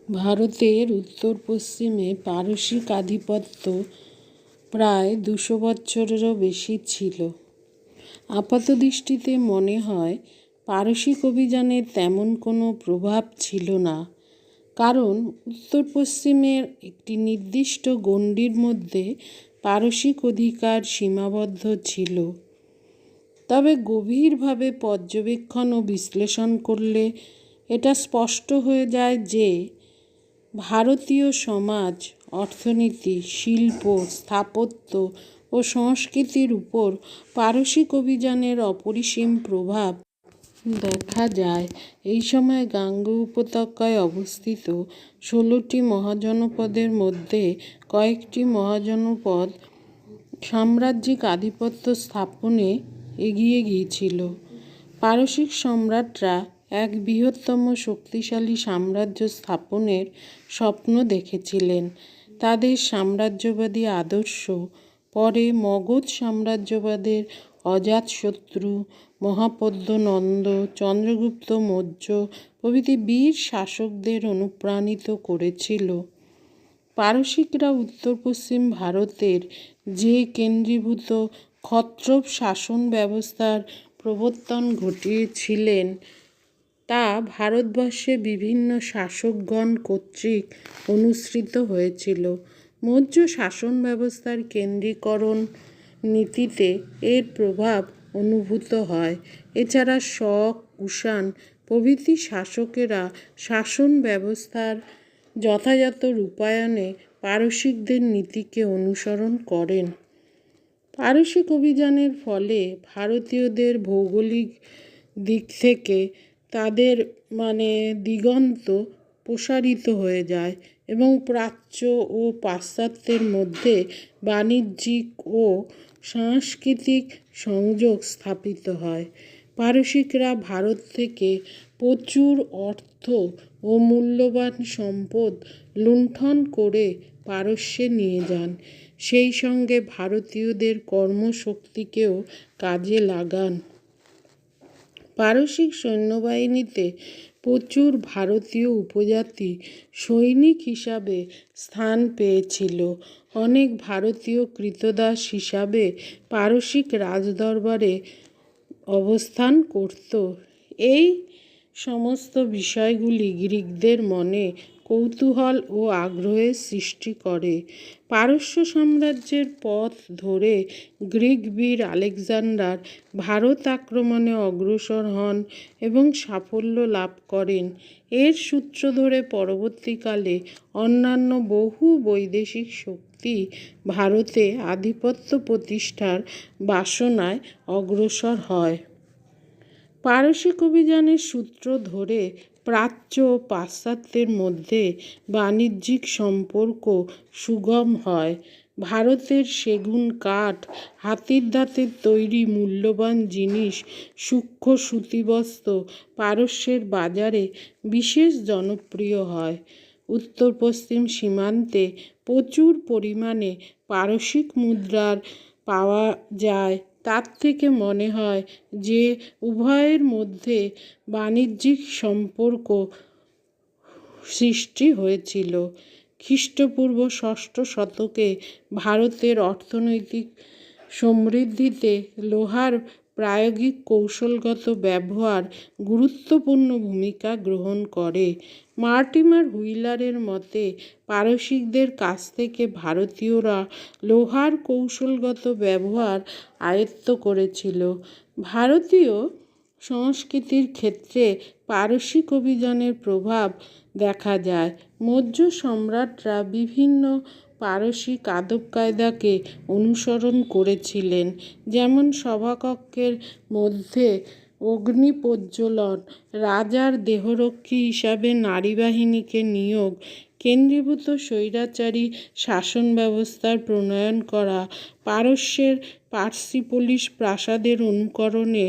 ভারতের উত্তর পশ্চিমে পারসিক আধিপত্য প্রায় 200 বছরেরও বেশি ছিল। আপাতদৃষ্টিতে মনে হয় পারসিক অভিযানের তেমন কোনো প্রভাব ছিল না, কারণ উত্তর পশ্চিমের একটি নির্দিষ্ট গণ্ডির মধ্যে পারসিক অধিকার সীমাবদ্ধ ছিল। তবে গভীরভাবে পর্যবেক্ষণ ও বিশ্লেষণ করলে এটা স্পষ্ট হয়ে যায় যে ভারতীয় সমাজ, অর্থনীতি, শিল্প, স্থাপত্য ও সংস্কৃতির উপর পারসিক অভিযানের অপরিসীম প্রভাব দেখা যায়। এই সময় গাঙ্গ উপত্যকায় অবস্থিত 16টি মহাজনপদের মধ্যে কয়েকটি মহাজনপদ সাম্রাজ্যিক আধিপত্য স্থাপনে এগিয়ে গিয়েছিল। পারসিক সম্রাটরা এক বৃহত্তম শক্তিশালী সাম্রাজ্য স্থাপনের স্বপ্ন দেখেছিলেন। তাদের সাম্রাজ্যবাদী আদর্শ পরে মগধ সাম্রাজ্যবাদের অজাতশত্রু, মহাপদ্মনন্দ, চন্দ্রগুপ্ত মৌর্য প্রভৃতি বীর শাসকদের অনুপ্রাণিত করেছিল। পারসিকরা উত্তর পশ্চিম ভারতের যে কেন্দ্রীভূত ক্ষত্রপ শাসন ব্যবস্থার প্রবর্তন ঘটিয়েছিলেন তা ভারতবর্ষে বিভিন্ন শাসকগণ কর্তৃক অনুসৃত হয়েছিল। মৌর্য শাসন ব্যবস্থার কেন্দ্রীকরণ নীতিতে এর প্রভাব অনুভূত হয়। এছাড়া শক, কুষাণ প্রভৃতি শাসকেরা শাসন ব্যবস্থার যথাযথ রূপায়ণে পারসিকদের নীতিকে অনুসরণ করেন। পারসিক অভিযানের ফলে ভারতীয়দের ভৌগোলিক দিক থেকে তাদের দিগন্ত প্রসারিত হয়ে যায় এবং প্রাচ্য ও পাশ্চাত্যের মধ্যে বাণিজ্যিক ও সাংস্কৃতিক সংযোগ স্থাপিত হয়। পারসিকরা ভারত থেকে প্রচুর অর্থ ও মূল্যবান সম্পদ লুণ্ঠন করে পারস্যে নিয়ে যান। সেই সঙ্গে ভারতীয়দের কর্মশক্তিকেও কাজে লাগান। পারসিক সৈন্যবাহিনীতে প্রচুর ভারতীয় উপজাতি সৈনিক হিসাবে স্থান পেয়েছিল। অনেক ভারতীয় ক্রীতদাস হিসাবে পারসিক রাজদরবারে অবস্থান করত। এই সমস্ত বিষয়গুলি গ্রীকদের মনে কৌতূহল ও আগ্রহের সৃষ্টি করে। পারস্য সাম্রাজ্যের পথ ধরে গ্রীক বীর আলেকজান্ডার ভারত আক্রমণে অগ্রসর হন এবং সাফল্য লাভ করেন। এর সূত্র ধরে পরবর্তীকালে অন্যান্য বহু বৈদেশিক শক্তি ভারতে আধিপত্য প্রতিষ্ঠার বাসনায় অগ্রসর হয়। পারসিক অভিযানের সূত্র ধরে প্রাচ্য ও পাশ্চাত্যের মধ্যে বাণিজ্যিক সম্পর্ক সুগম হয়। ভারতের সেগুন কাঠ, হাতির দাঁতের তৈরি মূল্যবান জিনিস, সূক্ষ্ম সুতিবস্ত্র পারস্যের বাজারে বিশেষ জনপ্রিয় হয়। উত্তর পশ্চিম সীমান্তে প্রচুর পরিমাণে পারসিক মুদ্রার পাওয়া যায়। তার থেকে মনে হয় যে উভয়ের মধ্যে বাণিজ্যিক সম্পর্ক সৃষ্টি হয়েছিল। খ্রিস্টপূর্ব ষষ্ঠ শতকে ভারতের অর্থনৈতিক সমৃদ্ধিতে লোহার প্রায়োগিক কৌশলগত ব্যবহার গুরুত্বপূর্ণ ভূমিকা গ্রহণ করে। মর্টিমার হুইলারের মতে পারসিকদের কাছ থেকে ভারতীয়রা লোহার কৌশলগত ব্যবহার আয়ত্ত করেছিল। ভারতীয় সংস্কৃতির ক্ষেত্রে পারসিক অভিযানের প্রভাব দেখা যায়। মৌর্য সম্রাটরা বিভিন্ন পারসিক আদব-কায়দাকে অনুসরণ করেছিলেন, যেমন সভাকক্ষের মধ্যে অগ্নি প্রজ্বলন, রাজার দেহরক্ষী হিসাবে নারী বাহিনীকে নিয়োগ, কেন্দ্রীভূত স্বৈরাচারী শাসন ব্যবস্থার প্রণয়ন করা, পারস্যের পার্সিপোলিস প্রাসাদের অনুকরণে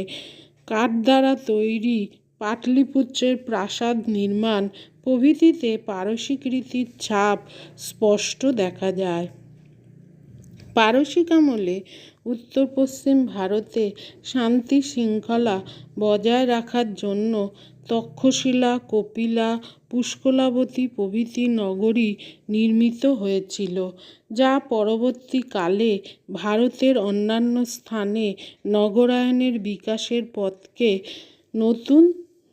কাঠ দ্বারা তৈরি পাটলিপুত্রের প্রাসাদ নির্মাণ প্রভৃতিতে পারসিক রীতির ছাপ স্পষ্ট দেখা যায়। পারসিক আমলে উত্তর পশ্চিম ভারতে শান্তি শৃঙ্খলা বজায় রাখার জন্য তক্ষশিলা, কপিলা, পুষ্কলাবতী প্রভৃতি নগরী নির্মিত হয়েছিল, যা পরবর্তীকালে ভারতের অন্যান্য স্থানে নগরায়নের বিকাশের পথকে নতুন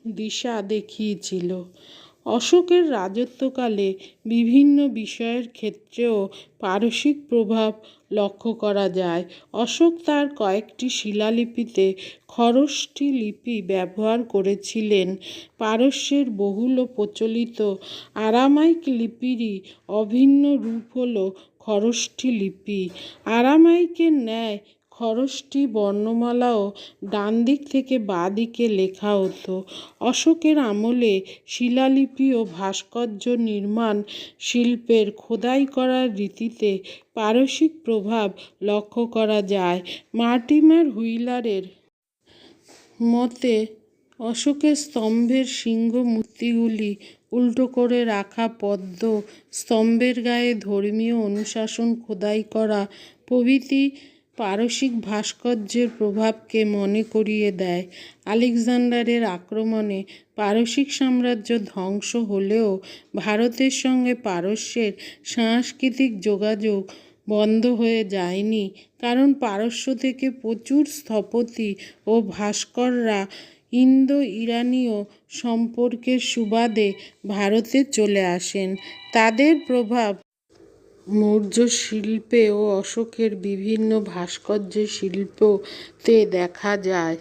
দিশা দেখিয়েছিল। অশোকের রাজত্বকালে বিভিন্ন বিষয়ের ক্ষেত্রেও পারসিক প্রভাব লক্ষ্য করা যায়। অশোক তার কয়েকটি শিলালিপিতে খরোষ্ঠী লিপি ব্যবহার করেছিলেন। পারস্যের বহুল প্রচলিত আরামাইক লিপিরই অভিন্ন রূপ হল খরোষ্ঠী লিপি। আরামাইকের ন্যায় খরোষ্ঠী বর্ণমালাও ডান দিক থেকে বাঁ দিকে লেখা হতো। অশোকের আমলে শিলালিপি ও ভাস্কর্য নির্মাণ শিল্পের খোদাই করার রীতিতে পারসিক প্রভাব লক্ষ্য করা যায়। মর্টিমার হুইলারের মতে অশোকের স্তম্ভের শৃঙ্গ মূর্তিগুলি উল্টো করে রাখা পদ্ম, স্তম্ভের গায়ে ধর্মীয় অনুশাসন খোদাই করা প্রভৃতি পারসিক ভাস্কর্যের প্রভাবকে মনে করিয়ে দেয়। আলেকজান্ডারের আক্রমণে পারসিক সাম্রাজ্য ধ্বংস হলেও ভারতের সঙ্গে পারস্যের সাংস্কৃতিক যোগাযোগ বন্ধ হয়ে যায়নি, কারণ পারস্য থেকে প্রচুর স্থপতি ও ভাস্কররা ইন্দো-ইরানীয় সম্পর্কের সুবাদে ভারতে চলে আসেন। তাদের প্রভাব মৌর্য শিল্পে ও অশোকের বিভিন্ন ভাস্কর্য শিল্পতে দেখা যায়।